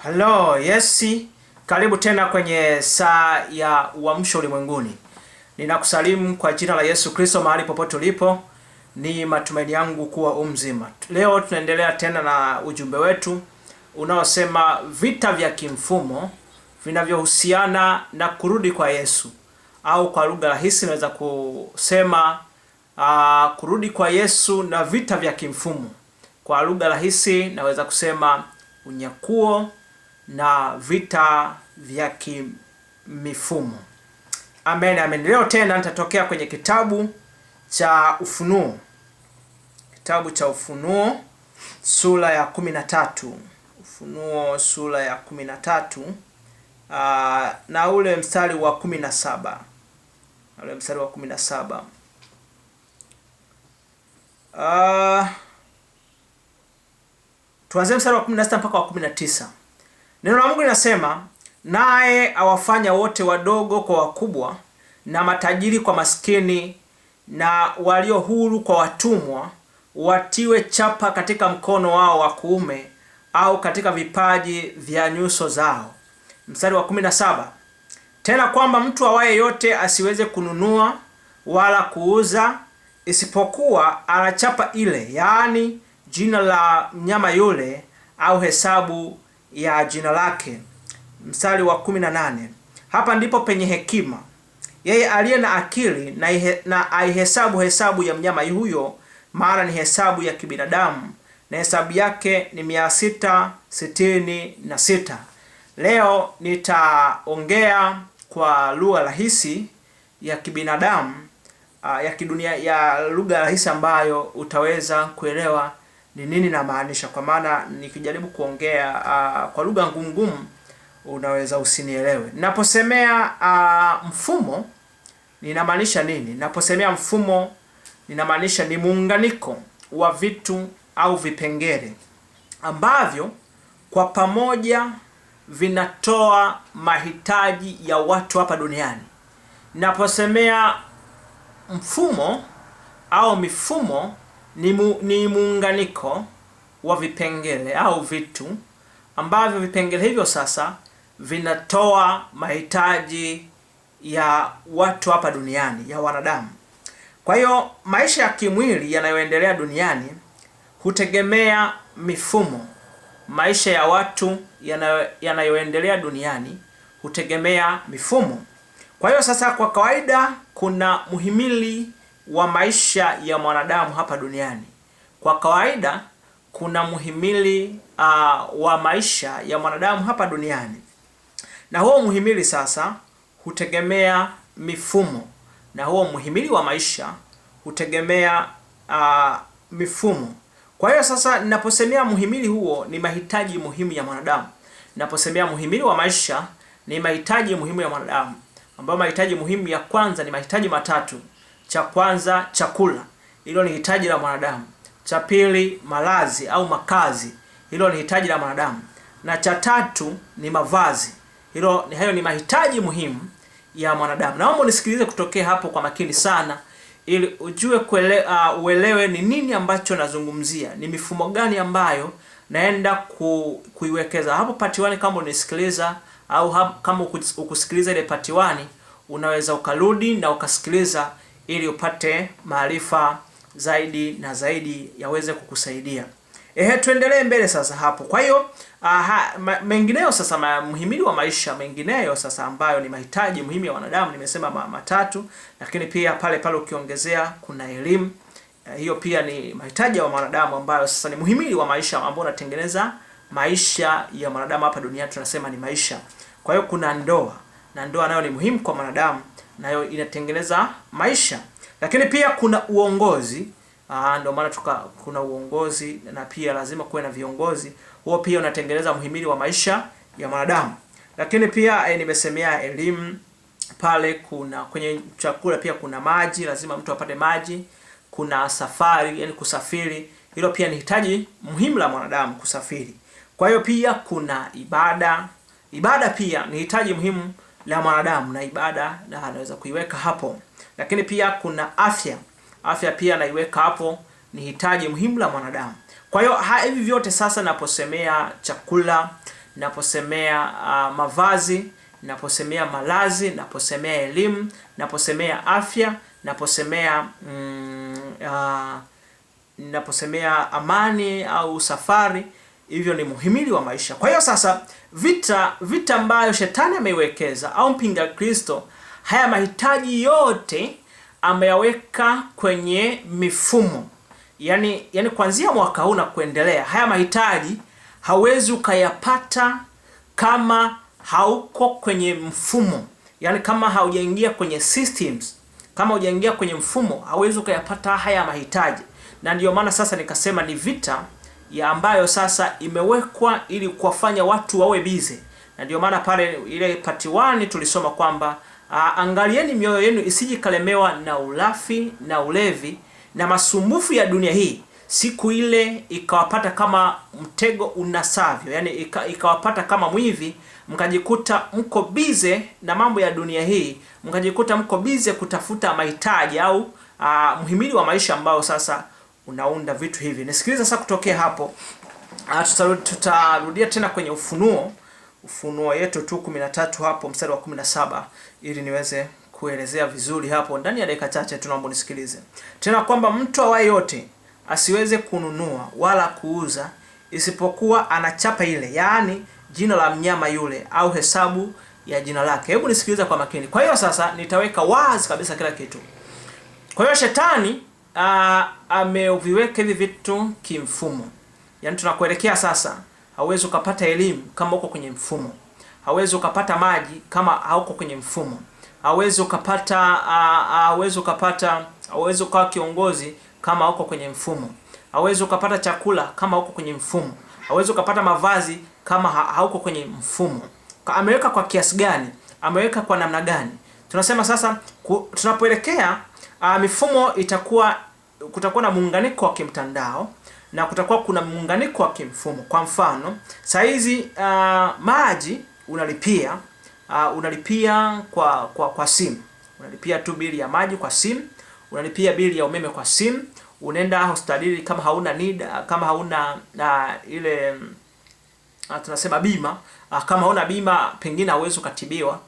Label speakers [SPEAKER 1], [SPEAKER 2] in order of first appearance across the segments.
[SPEAKER 1] Hello, yesi. Karibu tena kwenye saa ya uamsho ulimwenguni. Ninakusalimu kwa jina la Yesu Kristo mahali popote ulipo. Ni matumaini yangu kuwa mzima. Leo tunaendelea tena na ujumbe wetu unaosema vita vya kimfumo vinavyohusiana na kurudi kwa Yesu, au kwa lugha rahisi naweza kusema kurudi kwa Yesu na vita vya kimfumo. Kwa lugha rahisi naweza kusema unyakuo na vita vya kimifumo. Amen, amen. Leo tena nitatokea kwenye kitabu cha Ufunuo. Kitabu cha Ufunuo sura ya 13. Ufunuo sura ya 13 na ule mstari wa 17. Ule mstari wa 17. Tuanze mstari wa 16 mpaka wa 19. Neno la Mungu linasema, naye awafanya wote wadogo kwa wakubwa, na matajiri kwa maskini, na walio huru kwa watumwa, watiwe chapa katika mkono wao wa kuume au katika vipaji vya nyuso zao. Mstari wa 17. Tena kwamba mtu awaye yote asiweze kununua wala kuuza isipokuwa ana chapa ile, yaani jina la mnyama yule au hesabu ya jina lake. Mstari wa 18. Hapa ndipo penye hekima. Yeye aliye na akili na aihesabu hesabu ya mnyama huyo, maana ni hesabu ya kibinadamu, na hesabu yake ni 666. Leo nitaongea kwa lugha rahisi ya kibinadamu, ya kidunia, ya lugha rahisi ambayo utaweza kuelewa ni nini na maanisha, kwa maana nikijaribu kuongea kwa lugha ngumu unaweza usinielewe. Ninaposemea mfumo ninamaanisha nini? Ninaposemea mfumo ninamaanisha ni muunganiko wa vitu au vipengele ambavyo kwa pamoja vinatoa mahitaji ya watu hapa duniani. Ninaposemea mfumo au mifumo ni muunganiko wa vipengele au vitu ambavyo vipengele hivyo sasa vinatoa mahitaji ya watu hapa duniani, ya wanadamu. Kwa hiyo maisha ya kimwili yanayoendelea duniani hutegemea mifumo. Maisha ya watu yanayoendelea duniani hutegemea mifumo. Kwa hiyo sasa, kwa kawaida kuna muhimili wa maisha ya mwanadamu hapa duniani. Kwa kawaida kuna muhimili wa maisha ya mwanadamu hapa duniani, na huo muhimili sasa hutegemea mifumo, na huo muhimili wa maisha hutegemea mifumo. Kwa hiyo sasa, ninaposemea muhimili huo ni mahitaji muhimu ya mwanadamu. Ninaposemea muhimili wa maisha ni mahitaji muhimu ya mwanadamu, ambayo mahitaji muhimu ya kwanza ni mahitaji matatu. Cha kwanza, chakula, hilo ni hitaji la mwanadamu. Cha pili, malazi au makazi, hilo ni hitaji la mwanadamu. Na cha tatu ni mavazi. Hayo ni mahitaji muhimu ya mwanadamu. Naomba unisikilize kutokea hapo kwa makini sana, ili ujue uelewe ni nini ambacho nazungumzia, ni mifumo gani ambayo naenda kuiwekeza. Hapo part 1 kama unisikiliza, au kama ukusikiliza ile part 1, unaweza ukarudi na ukasikiliza ili upate maarifa zaidi na zaidi yaweze kukusaidia. Tuendelee mbele sasa hapo. Kwa hiyo mengineyo sasa, muhimili wa maisha mengineyo sasa ambayo ni mahitaji muhimu ya wanadamu, nimesema matatu, lakini pia pale ukiongezea kuna elimu. Hiyo pia ni mahitaji ya wanadamu ambayo sasa ni muhimili wa maisha ambao unatengeneza maisha ya wanadamu hapa duniani, tunasema ni maisha. Kwa hiyo kuna ndoa, na ndoa nayo ni muhimu kwa wanadamu, nayo inatengeneza maisha. Lakini pia kuna uongozi. Ndio maana kuna uongozi, na pia lazima kuwe na viongozi. Huo pia unatengeneza muhimili wa maisha ya mwanadamu. Lakini pia nimesemea elimu. Pale kuna kwenye chakula pia kuna maji, lazima mtu apate maji. Kuna safari, yani kusafiri, hilo pia ni hitaji muhimu la mwanadamu, kusafiri. Kwa hiyo pia kuna ibada. Ibada pia ni hitaji muhimu la mwanadamu, na ibada na anaweza kuiweka hapo. Lakini pia kuna afya. Afya pia naiweka hapo, ni hitaji muhimu la mwanadamu. Kwa hiyo hivi vyote sasa, naposemea chakula, ninaposemea mavazi, ninaposemea malazi, ninaposemea elimu, ninaposemea afya, ninaposemea amani au safari. Hivyo ni muhimili wa maisha. Kwa hiyo sasa vita ambayo shetani ameiwekeza au mpinga Kristo, haya mahitaji yote ameyaweka kwenye mifumo. Yaani kuanzia mwaka huu na kuendelea, haya mahitaji hauwezi ukayapata kama hauko kwenye mfumo. Yaani kama haujaingia kwenye systems, kama hujaingia kwenye mfumo, hauwezi ukayapata haya mahitaji. Na ndio maana sasa nikasema ni vita ya ambayo sasa imewekwa ili kuwafanya watu wawe bize. Na ndio maana pale ile part 1 tulisoma kwamba angalieni mioyo yenu isijikalemewa na ulafi na ulevi na masumbufu ya dunia hii, siku ile ikawapata kama mtego unasavyo. Yani ikawapata kama mwivi, mkajikuta mko bize na mambo ya dunia hii, mkajikuta mko bize kutafuta mahitaji au muhimili wa maisha ambao sasa unaunda vitu hivi. Nisikilize sasa kutokea hapo. Tutarudia tena kwenye Ufunuo yetu tu 13 hapo mstari wa 17 ili niweze kuelezea vizuri hapo ndani ya dakika chache. Tunaomba nisikilize. Tena kwamba mtu awaye yote asiweze kununua wala kuuza isipokuwa anachapa ile, yaani jina la mnyama yule au hesabu ya jina lake. Hebu nisikilize kwa makini. Kwa hiyo sasa nitaweka wazi kabisa kila kitu. Kwa hiyo shetani ameviweka hivi vitu kimfumo. Yaani tunakuelekea sasa, hauwezi ukapata elimu kama uko kwenye mfumo. Hauwezi ukapata maji kama hauko kwenye mfumo. Hauwezi ukawa kiongozi kama uko kwenye mfumo. Hauwezi ukapata chakula kama uko kwenye mfumo. Hauwezi ukapata mavazi kama hauko kwenye mfumo. Ameweka kwa kiasi gani? Ameweka kwa namna gani? Tunasema sasa tunapoelekea mifumo kutakuwa na muunganiko wa kimtandao na kutakuwa kuna muunganiko wa kimfumo. Kwa mfano, saa hizi maji unalipia kwa simu. Unalipia tu bili ya maji kwa simu, unalipia bili ya umeme kwa simu. Unaenda hospitalini kama hauna NIDA, kama hauna ile tunasema bima, kama hauna bima pengine hauwezi ukatibiwa.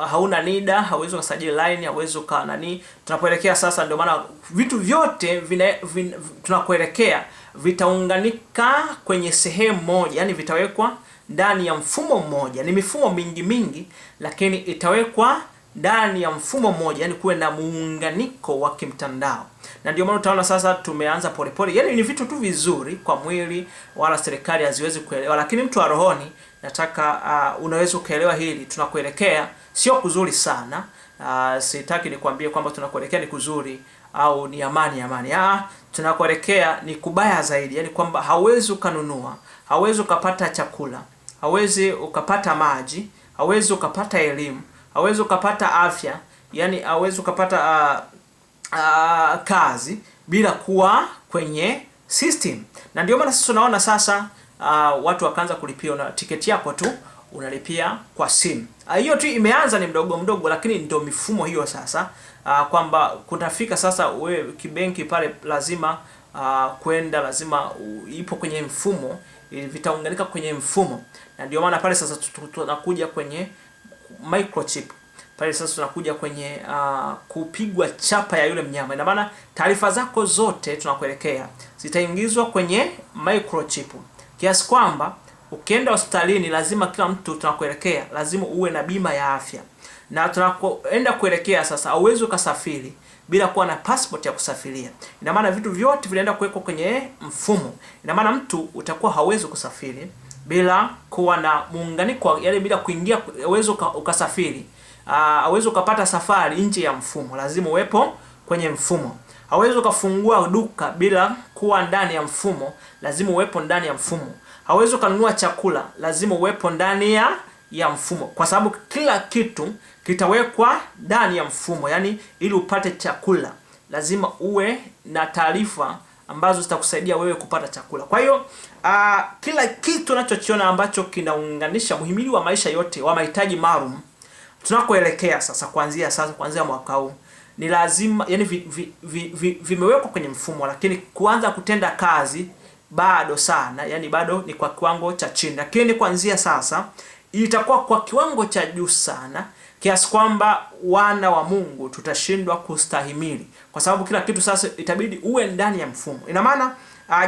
[SPEAKER 1] Hauna NIDA, hauwezi kusajili line, hauwezi nani. Tunapoelekea sasa, ndio maana vitu vyote tunakoelekea vitaunganika kwenye sehemu moja, yani vitawekwa ndani ya mfumo mmoja. Ni mifumo mingi lakini itawekwa ndani ya mfumo mmoja, yani kuwe na muunganiko wa kimtandao. Na ndio maana utaona sasa tumeanza polepole. Yani ni vitu tu vizuri kwa mwili, wala serikali haziwezi kuelewa, lakini mtu wa rohoni nataka unaweza kuelewa hili. Tunakuelekea sio kuzuri sana. Sitaki nikwambie kwamba tunakuelekea ni kuzuri au ni amani. Tunakuelekea ni kubaya zaidi. Yani kwamba hauwezi ukanunua, hauwezi ukapata chakula, hauwezi ukapata maji, hauwezi ukapata elimu, hauwezi ukapata afya, yani hauwezi ukapata kazi bila kuwa kwenye system. Na ndio maana sasa tunaona sasa watu wakaanza kulipia na tiketi yako tu unalipia kwa simu. Hiyo tu imeanza ni mdogo, lakini ndio mifumo hiyo sasa, kwamba kutafika sasa wewe kibenki pale lazima lazima ipo kwenye mfumo, vitaunganika kwenye mfumo. Na ndio maana pale sasa tunakuja kwenye microchip. Pale sasa tunakuja kwenye kupigwa chapa ya yule mnyama. Ina maana taarifa zako zote tunakuelekea zitaingizwa kwenye microchip, kiasi kwamba ukienda hospitalini lazima kila mtu tunakuelekea lazima uwe na bima ya afya. Na tunakoenda kuelekea sasa, hauwezi ukasafiri bila kuwa na passport ya kusafiria. Ina maana vitu vyote vinaenda kuwekwa kwenye mfumo. Ina maana mtu utakuwa hauwezi kusafiri bila kuwa na muunganiko, yani bila kuingia hauwezi ukasafiri. Hauwezi ukapata safari nje ya mfumo, lazima uwepo kwenye mfumo. Hauwezi ukafungua duka bila kuwa ndani ya mfumo, lazima uwepo ndani ya mfumo. Hauwezi ukanunua chakula, lazima uwepo ndani ya mfumo, kwa sababu kila kitu kitawekwa ndani ya mfumo. Yani ili upate chakula lazima uwe na taarifa ambazo zitakusaidia wewe kupata chakula. Kwa hiyo kila kitu unachokiona ambacho kinaunganisha muhimili wa maisha yote wa mahitaji maalum tunakoelekea sasa, kuanzia mwaka huu ni lazima, yani vimewekwa kwenye mfumo, lakini kuanza kutenda kazi bado sana, yani bado ni kwa kiwango cha chini, lakini kuanzia sasa itakuwa kwa kiwango cha juu sana, kiasi kwamba wana wa Mungu tutashindwa kustahimili, kwa sababu kila kitu sasa itabidi uwe ndani ya mfumo. Ina maana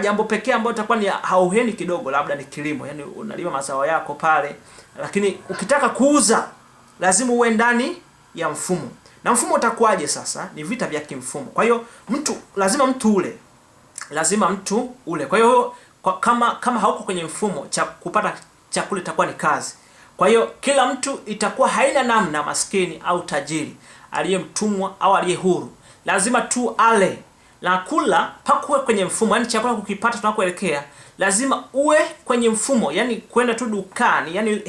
[SPEAKER 1] jambo pekee ambalo itakuwa ni hauheni kidogo labda ni kilimo, yani unalima mazao yako pale, lakini ukitaka kuuza lazima uwe ndani ya mfumo. Na mfumo utakuwaje sasa? Ni vita vya kimfumo. Kwa hiyo lazima mtu ule. Kwa hiyo kama hauko kwenye mfumo, kupata chakula itakuwa ni kazi. Kwa hiyo kila mtu itakuwa haina namna, maskini au tajiri, aliyemtumwa au aliye huru, lazima tu ale na kula pakuwe kwenye mfumo. Yani chakula kukipata tunakoelekea lazima uwe kwenye mfumo, yani kwenda tu dukani, yani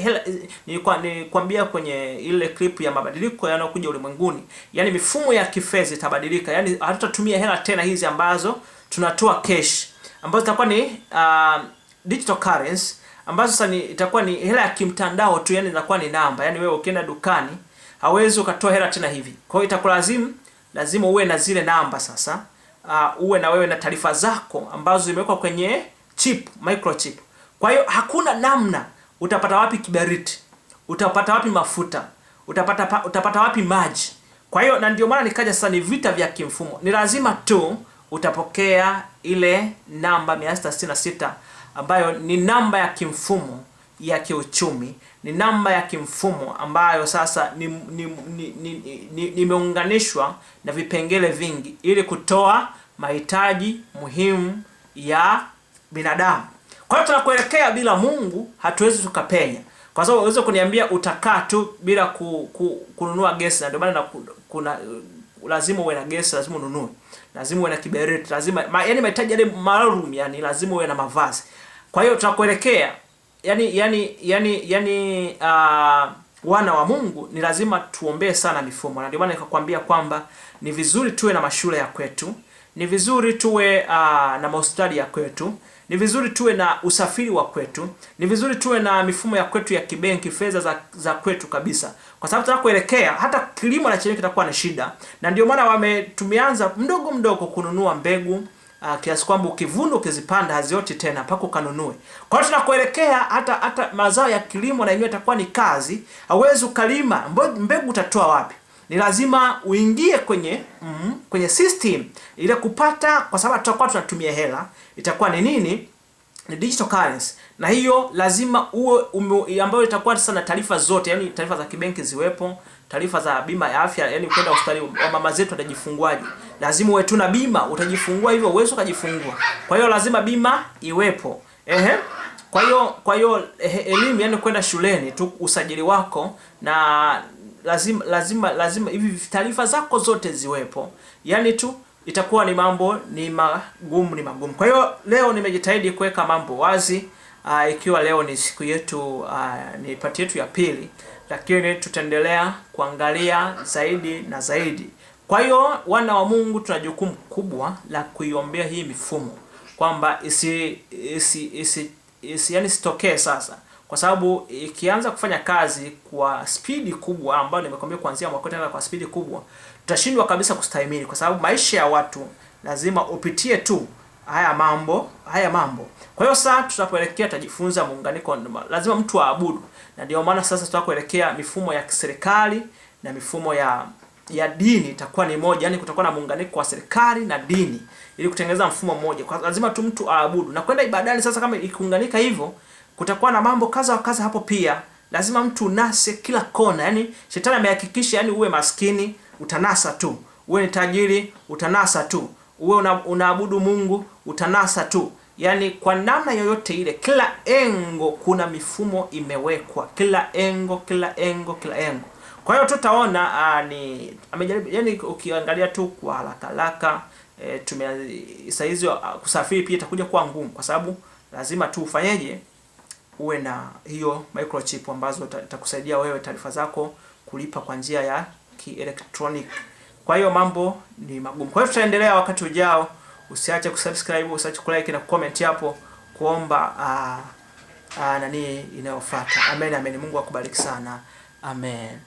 [SPEAKER 1] nilikwambia kwenye ile clip ya mabadiliko yanayokuja ulimwenguni, yani mifumo ya kifedha itabadilika, yani hatutatumia hela tena hizi ambazo tunatoa cash, ambazo zitakuwa ni digital currency, ambazo sasa itakuwa ni hela ya kimtandao tu, yani inakuwa ni namba, yani wewe ukienda dukani hauwezi ukatoa hela tena hivi. Kwa hiyo itakulazimu lazima uwe na zile namba sasa, uwe na wewe na taarifa zako ambazo zimewekwa kwenye chip, microchip. Kwa hiyo hakuna namna, utapata wapi kiberiti, utapata wapi mafuta, utapata wapi maji. Kwa hiyo na ndio maana nikaja sasa, ni vita vya kimfumo. Ni lazima tu utapokea ile namba 666 ambayo ni namba ya kimfumo ya kiuchumi, ni namba ya kimfumo ambayo sasa nimeunganishwa na vipengele vingi ili kutoa mahitaji muhimu ya binadamu. Kwa hiyo tunakuelekea bila Mungu hatuwezi tukapenya. Kwa sababu unaweza kuniambia utakaa tu bila kununua gesi, na ndio maana kuna lazima uwe na gesi, lazima ununue, lazima uwe na kiberiti, lazima yani mahitaji yale maalum, yani lazima uwe na mavazi. Kwa hiyo tunakuelekea wana wa Mungu ni lazima tuombee sana mifumo. Na ndio maana nikakwambia kwamba ni vizuri tuwe na mashule ya kwetu, ni vizuri tuwe na hospitali ya kwetu, ni vizuri tuwe na usafiri wa kwetu, ni vizuri tuwe na mifumo ya kwetu ya kibenki, fedha za kwetu kabisa, kwa sababu tunakoelekea hata kilimo na chenye kitakuwa na shida. Na ndio maana tumeanza mdogo mdogo kununua mbegu, kiasi kwamba ukivuna ukizipanda hazioti tena mpaka ukanunue. Kwa hiyo tunakoelekea hata mazao ya kilimo na yenyewe itakuwa ni kazi. Hauwezi ukalima, mbegu utatoa wapi? Ni lazima uingie kwenye system ile kupata, kwa sababu tutakuwa tunatumia hela, itakuwa ni nini? Ni digital currency. Na hiyo lazima uwe ambayo itakuwa sana taarifa zote, yani taarifa za kibenki ziwepo, taarifa za bima ya afya, yani ukienda hospitali wa mama zetu watajifunguaje, lazima uwe tu na bima, utajifungua hivyo uwezo ukajifungua. Kwa hiyo lazima bima iwepo. Kwa hiyo elimu, yani kwenda shuleni tu, usajili wako, na lazima hivi taarifa zako zote ziwepo. Yani tu itakuwa ni mambo ni magumu. Kwa hiyo leo nimejitahidi kuweka mambo wazi, ikiwa leo ni siku yetu, ni pati yetu ya pili, lakini tutaendelea kuangalia zaidi na zaidi. Kwa hiyo wana wa Mungu tuna jukumu kubwa la kuiombea hii mifumo, kwamba yani sitokee sasa, kwa sababu ikianza kufanya kazi kwa spidi kubwa, ambayo nimekwambia kuanzia mwaka tena kwa spidi kubwa, tutashindwa kabisa kustahimili, kwa sababu maisha ya watu lazima upitie tu haya mambo. Kwa hiyo sasa tutapoelekea tutajifunza muunganiko, lazima mtu aabudu. Na ndio maana sasa tutakoelekea mifumo ya kiserikali na mifumo ya dini itakuwa ni moja, yani kutakuwa na muunganiko wa serikali na dini ili kutengeneza mfumo mmoja. Kwa lazima tu mtu aabudu na kwenda ibadani. Sasa kama ikiunganika hivyo, kutakuwa na mambo kaza hapo pia. Lazima mtu unase kila kona, yani shetani amehakikisha, yani uwe maskini utanasa tu, uwe ni tajiri utanasa tu, uwe unaabudu Mungu utanasa tu. Yani kwa namna yoyote ile, kila engo kuna mifumo imewekwa, kila engo. Kwa hiyo tutaona amejaribu, yani ukiangalia tu kwa haraka hizo kusafiri pia itakuja kuwa ngumu, kwa sababu lazima tu ufanyeje, uwe na hiyo microchip ambazo itakusaidia wewe taarifa zako kulipa kwa njia ya kielektroniki. Kwa hiyo mambo ni magumu. Kwa hiyo tutaendelea wakati ujao. Usiache kusubscribe, usiache kulike na comment hapo kuomba nani inayofuata. Amen. Mungu akubariki sana. Amen.